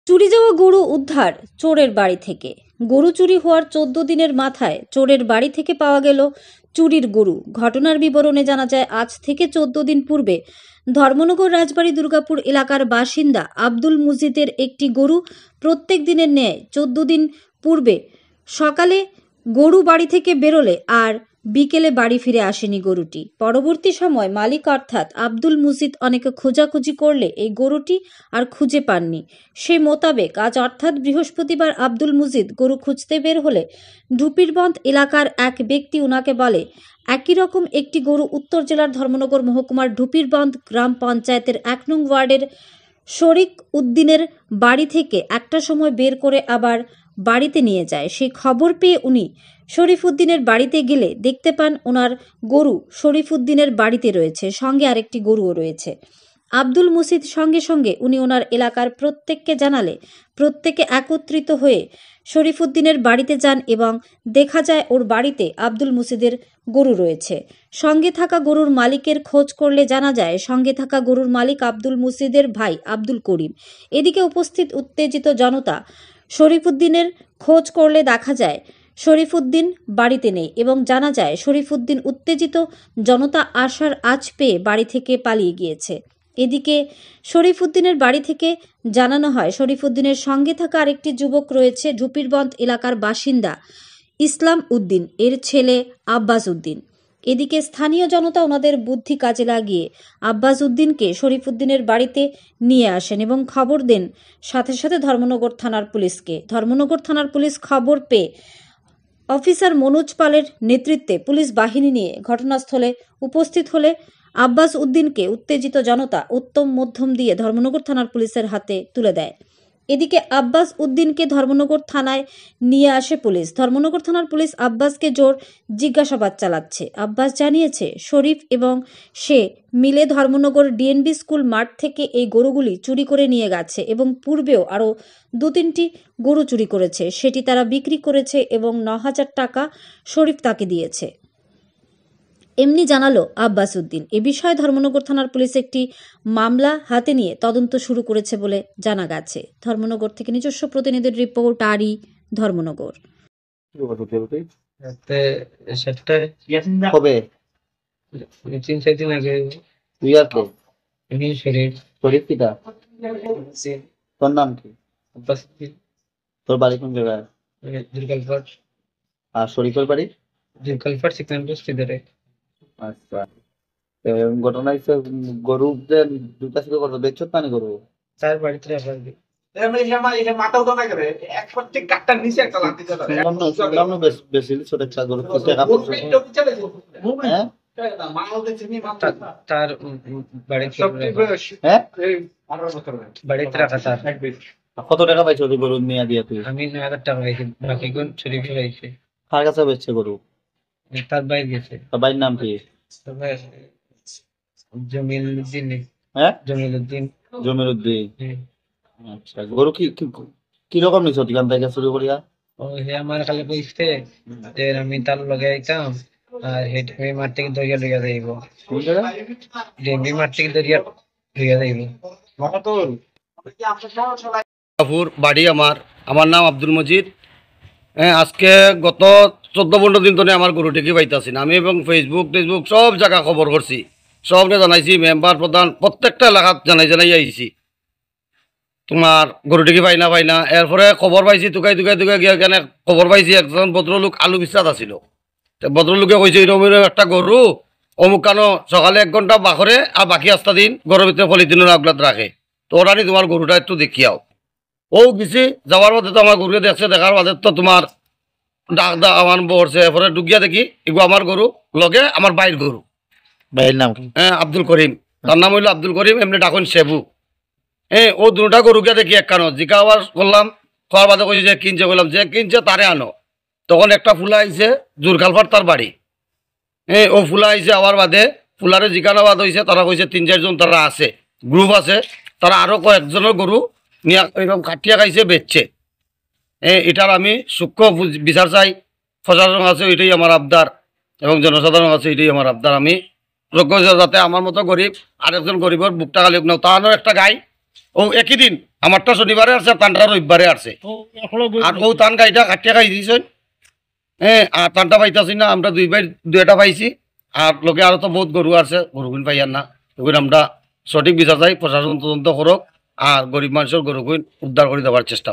চুরি যাওয়া গরু উদ্ধার চোরের বাড়ি থেকে। গরু চুরি হওয়ার 14 দিনের মাথায় চোরের বাড়ি থেকে পাওয়া গেল চুরির গরু। ঘটনার বিবরণে জানা যায়, আজ থেকে 14 দিন পূর্বে ধর্মনগর রাজবাড়ী দুর্গাপুর এলাকার বাসিন্দা আব্দুল মুজিদের একটি গরু প্রত্যেক দিনের ন্যায় 14 দিন পূর্বে সকালে গরু বাড়ি থেকে বেরোলে আর বিকেলে বাড়ি ফিরে আসেনি গরুটি। পরবর্তী সময় মালিক অর্থাৎ আব্দুল মুজিদ অনেকে খোঁজাখুঁজি করলে এই গরুটি আর খুঁজে পাননি। সেই মোতাবেক আজ অর্থাৎ বৃহস্পতিবার আব্দুল মুজিদ গরু খুঁজতে বের হলে ঢুপিরবন্ধ এলাকার এক ব্যক্তি উনাকে বলে, একই রকম একটি গরু উত্তর জেলার ধর্মনগর মহকুমার ঢুপিরবন্ধ গ্রাম পঞ্চায়েতের 1 নং ওয়ার্ডের শরিক উদ্দিনের বাড়ি থেকে একটা সময় বের করে আবার বাড়িতে নিয়ে যায়। সেই খবর পেয়ে উনি শরীফউদ্দিনের বাড়িতে গেলে দেখতে পান ওনার গরু শরীফউদ্দিনের বাড়িতে রয়েছে, সঙ্গে আরেকটি গরুও রয়েছে। আব্দুল মুজিদ সঙ্গে সঙ্গে উনি ওনার এলাকার প্রত্যেককে জানালে প্রত্যেকে একত্রিত হয়ে শরীফউদ্দিনের বাড়িতে যান এবং দেখা যায় ওর বাড়িতে আব্দুল মুজিদের গরু রয়েছে। সঙ্গে থাকা গরুর মালিকের খোঁজ করলে জানা যায় সঙ্গে থাকা গরুর মালিক আব্দুল মুজিদের ভাই আব্দুল করিম। এদিকে উপস্থিত উত্তেজিত জনতা শরীফউদ্দিনের খোঁজ করলে দেখা যায় শরীফউদ্দিন বাড়িতে নেই এবং জানা যায় শরীফউদ্দিন উত্তেজিত জনতা আসার আঁচ পেয়ে বাড়ি থেকে পালিয়ে গিয়েছে। এদিকে শরীফউদ্দিনের বাড়ি থেকে জানানো হয় শরীফউদ্দিনের সঙ্গে থাকা আরেকটি যুবক রয়েছে ঢুপিরবন্ধ এলাকার বাসিন্দা ইসলাম উদ্দিন, এর ছেলে আব্বাস উদ্দিন। এদিকে স্থানীয় জনতা ওনাদের বুদ্ধি কাজে লাগিয়ে আব্বাস উদ্দিনকে শরীফউদ্দিনের বাড়িতে নিয়ে আসেন এবং খবর দেন সাথে সাথে ধর্মনগর থানার পুলিশকে। ধর্মনগর থানার পুলিশ খবর পেয়ে অফিসার মনোজ পালের নেতৃত্বে পুলিশ বাহিনী নিয়ে ঘটনাস্থলে উপস্থিত হলে আব্বাস উদ্দিনকে উত্তেজিত জনতা উত্তম মধ্যম দিয়ে ধর্মনগর থানার পুলিশের হাতে তুলে দেয়। এদিকে আব্বাস উদ্দিনকে ধর্মনগর থানায় নিয়ে আসে পুলিশ। ধর্মনগর থানার পুলিশ আব্বাসকে জোর জিজ্ঞাসাবাদ চালাচ্ছে। আব্বাস জানিয়েছে শরীফ এবং সে মিলে ধর্মনগর ডিএনবি স্কুল মাঠ থেকে এই গরুগুলি চুরি করে নিয়ে গেছে এবং পূর্বেও আরও 2-3টি গরু চুরি করেছে, সেটি তারা বিক্রি করেছে এবং 9,000 টাকা শরীফ তাকে দিয়েছে, এমনি জানালো আব্বাস উদ্দিন। এ বিষয়ে ধর্মনগর থানার পুলিশ একটি মামলা হাতে নিয়ে তদন্ত শুরু করেছে বলে জানা গেছে। ধর্মনগর থেকে নিজস্ব প্রতিনিধির রিপোর্ট, আরি ধর্মনগর। তোর নাম কি? তোর বাড়ি কোন জায়গায়? আর শরীফের বাড়ি? আচ্ছা, ঘটনা হচ্ছে গরু যে দুটা ছিল কত দেখছো তানি গরু তার বাড়িতে তার বাড়িতে রাখা। তার কত টাকা পাইছো তুই গরু নিয়ে দিয়ে? তুই? আমি 9,000 টাকা পাইছি, বাকি গুণ শরীফে পাইছি। কার কাছে বেচছে গরু? তার বাইরে গেছে। তার বাড়ির নাম কি? জমিল উদ্দিন। হ্যাঁ, জমিল উদ্দিন। জমিল উদ্দিন। আচ্ছা, গরু কি কি রকম নিছো দোকান থেকে চুরি করিয়া? ও হে আমার খালি কইছে যে আমি তার লগে আইতাম আর হেড আমি মাঠ থেকে দরিয়া লইয়া যাইব। কোন জায়গা? ডেম্বি মাঠ থেকে দরিয়া লইয়া যাইব। বাড়ি আমার নাম আব্দুল মজিদ। আজকে গত 14-15 দিন ধরে আমার গরুটিকে পাইতাছি না। আমি এবং ফেসবুক সব জায়গা খবর করছি, সবনে জানাইছি, মেম্বার প্রধান প্রত্যেকটা এলাকাত জানাই আইছি তোমার গরুটিকে পাই না। এরপরে খবর পাইছি টুকাই গিয়ে এখানে খবর পাইছি একজন ভদ্রলোক আলু বিশ্বাস আছিল। ভদ্রলোকে কইছে এরকম একটা গরু অমুক কানো সকালে 1 ঘন্টা বাখরে আর বাকি 8টা দিন গরুর ভিতরে পলিথিনের আগলাত রাখে। তো ওরা নি তোমার গরুটা একটু দেখিয়াও। ও গেছি যাওয়ার মধ্যে তো আমার গরুকে দেখছে, দেখার বাদে তো তোমার ডাক আমার বসছে। এরপরে ঢুকিয়া দেখি এগুলো আমার গরু লগে আমার বাইর গরু। ভাইয়ের নাম? হ্যাঁ, আব্দুল করিম। তার নাম হইল আব্দুল করিম, এমনি ডাকুন সেবু। ও দুটা গরুকে দেখি একখানো জিকা আবার করলাম, খাওয়ার বাদে কইছে যে কিনছে, বললাম যে কিনছে তারে আনো। তখন একটা ফুলা আইছে জোরখালফার তার বাড়ি। ও ফুলা আইছে আবার বাদে ফুলারে জিকানো বাদ হয়েছে, তারা কইছে 3-4 জন তারা আছে, গ্রুপ আছে, তারা আরো কয়েকজনের গরু নিয়ে এরকম কাটিয়া খাইছে, বেচছে। এটার আমি সূক্ষ্ম বিচার চাই। প্রশাসন আছে এটাই আমার আবদার এবং জনসাধারণ আছে এটাই আমার আবদার। আমি যোগ্য যাতে আমার মতো গরিব আরেকজন গরিবের বুকটা খালি না, তাহানোর একটা গাই ও একই দিন আমারটা শনিবারে আসছে তানটা রবিবারে আসছে আর ও তান গাড়িটা কাটিয়া খাই দিয়েছেন হ্যাঁ আর তানটা পাইতাছি না আমরা দুইটা পাইছি আর লোকে আরো তো বহুত গরু আছে গরুগুন পাইয়ার না ওগুলো আমরা সঠিক বিচার চাই প্রশাসন তদন্ত করক আর গরিব মানুষের গরুগুন উদ্ধার করে দেওয়ার চেষ্টা